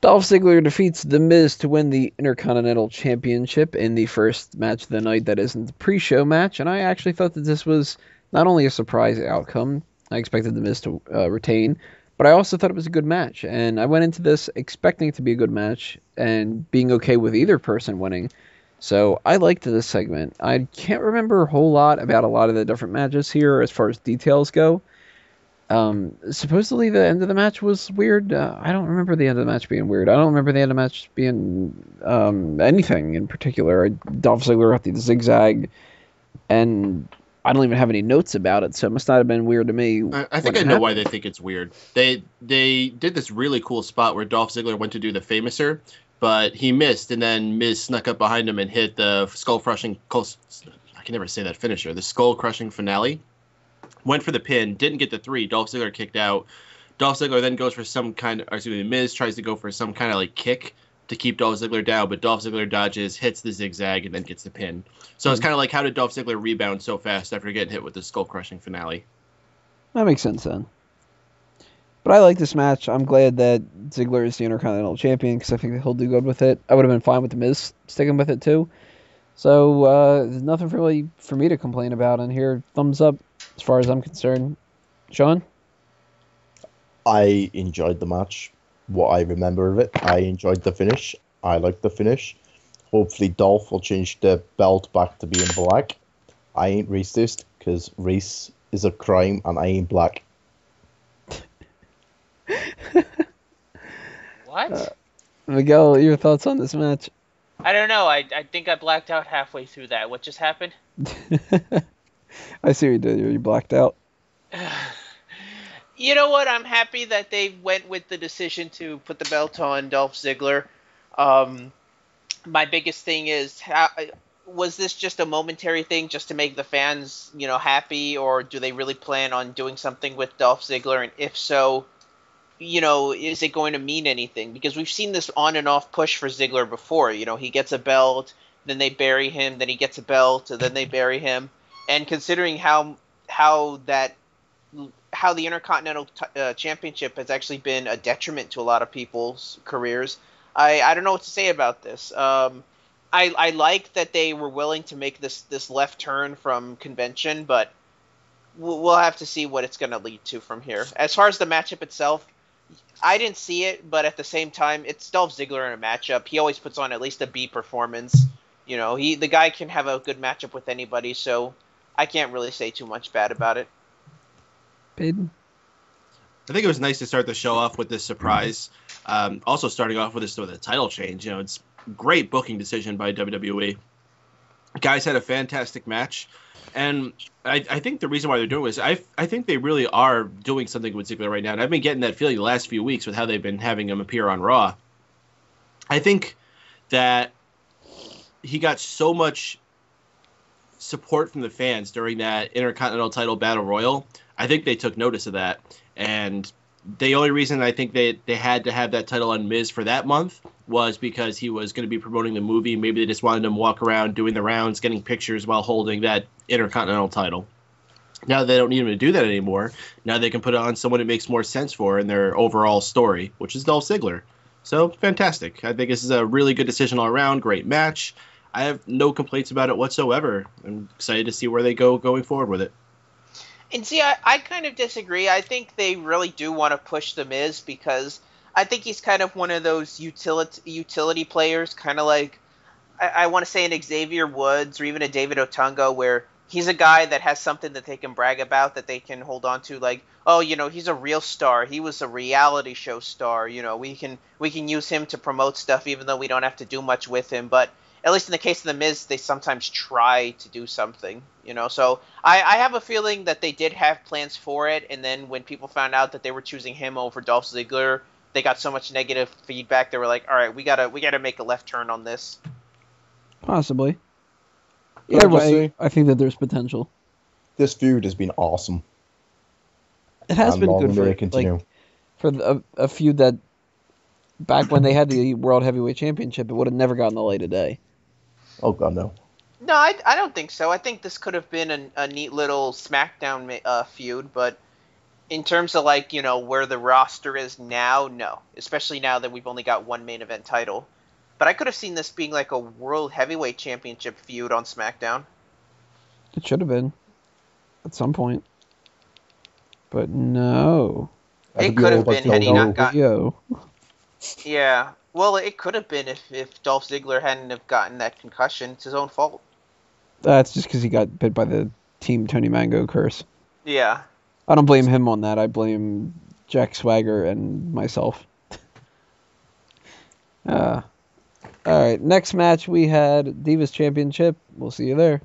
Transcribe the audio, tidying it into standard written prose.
Dolph Ziggler defeats The Miz to win the Intercontinental Championship in the first match of the night that isn't the pre-show match, and I actually thought that this was not only a surprise outcome, I expected The Miz to retain, but I also thought it was a good match, and I went into this expecting it to be a good match and being okay with either person winning. So I liked this segment. I can't remember a whole lot about a lot of the different matches here as far as details go. Supposedly the end of the match was weird. I don't remember the end of the match being weird. I don't remember the end of the match being anything in particular. Dolph Ziggler got the zigzag, and I don't even have any notes about it, so it must not have been weird to me. I think I know why they think it's weird. They did this really cool spot where Dolph Ziggler went to do the Famouser, but he missed, and then Miz snuck up behind him and hit the skull-crushing... I can never say that finisher. The skull-crushing finale. Went for the pin, didn't get the 3. Dolph Ziggler kicked out. Dolph Ziggler then goes for some kind of... Miz tries to go for some kind of like kick to keep Dolph Ziggler down, but Dolph Ziggler dodges, hits the zigzag, and then gets the pin. So it's kind of like, how did Dolph Ziggler rebound so fast after getting hit with the skull-crushing finale? That makes sense then. But I like this match. I'm glad that Ziggler is the Intercontinental Champion because I think he'll do good with it. I would have been fine with The Miz sticking with it too. So there's nothing really for me to complain about in here. Thumbs up as far as I'm concerned. Sean? I enjoyed the match. What I remember of it, I enjoyed the finish. I liked the finish. Hopefully Dolph will change the belt back to being black. I ain't racist, because race is a crime, and I ain't black. What? Miguel, your thoughts on this match? I don't know. I think I blacked out halfway through that. What just happened? I see what you did. You blacked out. You know what? I'm happy that they went with the decision to put the belt on Dolph Ziggler. My biggest thing is, was this just a momentary thing just to make the fans, happy, or do they really plan on doing something with Dolph Ziggler? And if so, is it going to mean anything? Because we've seen this on and off push for Ziggler before. He gets a belt, then they bury him, then he gets a belt, and then they bury him. And considering how the Intercontinental Championship has actually been a detriment to a lot of people's careers, I don't know what to say about this. I like that they were willing to make this left turn from convention, but we'll have to see what it's going to lead to from here. As far as the matchup itself, I didn't see it, but at the same time, it's Dolph Ziggler in a matchup. He always puts on at least a B performance. The guy can have a good matchup with anybody, so I can't really say too much bad about it. Peyton? I think it was nice to start the show off with this surprise. Also starting off with a title change. It's a great booking decision by WWE. Guys had a fantastic match. And I think the reason why they're doing this, I think they really are doing something with Ziggler right now. And I've been getting that feeling the last few weeks with how they've been having him appear on Raw. I think that he got so much support from the fans during that Intercontinental title battle royal. I think they took notice of that. And the only reason I think they had to have that title on Miz for that month was because he was going to be promoting the movie. Maybe they just wanted him to walk around doing the rounds, getting pictures while holding that Intercontinental title. Now they don't need him to do that anymore. Now they can put it on someone it makes more sense for in their overall story, which is Dolph Ziggler. So, fantastic. I think this is a really good decision all around. Great match. I have no complaints about it whatsoever. I'm excited to see where they go going forward with it. And see, I kind of disagree. I think they really do want to push The Miz because I think he's kind of one of those utility players, kind of like, I want to say an Xavier Woods or even a David Otunga, where he's a guy that has something that they can brag about, that they can hold on to, like, oh, he's a real star. He was a reality show star. We can use him to promote stuff even though we don't have to do much with him. But at least in the case of The Miz, they sometimes try to do something, So I have a feeling that they did have plans for it, and then when people found out that they were choosing him over Dolph Ziggler, they got so much negative feedback, they were like, all right, we gotta make a left turn on this. Possibly. Yeah, I think that there's potential. This feud has been awesome. It has been good for a feud that back when they had the World Heavyweight Championship, it would have never gotten the light of day. Oh, God, no. No, I don't think so. I think this could have been a neat little SmackDown feud, but In terms of like, where the roster is now, no. Especially now that we've only got one main event title. But I could have seen this being like a World Heavyweight Championship feud on SmackDown. It should have been at some point. But no. It could have been had he not got. Yo. Yeah. Well, it could have been if Dolph Ziggler hadn't have gotten that concussion. It's his own fault. That's just because he got bit by the Team Tony Mango curse. Yeah. I don't blame him on that. I blame Jack Swagger and myself. All right, next match we had Divas Championship. We'll see you there.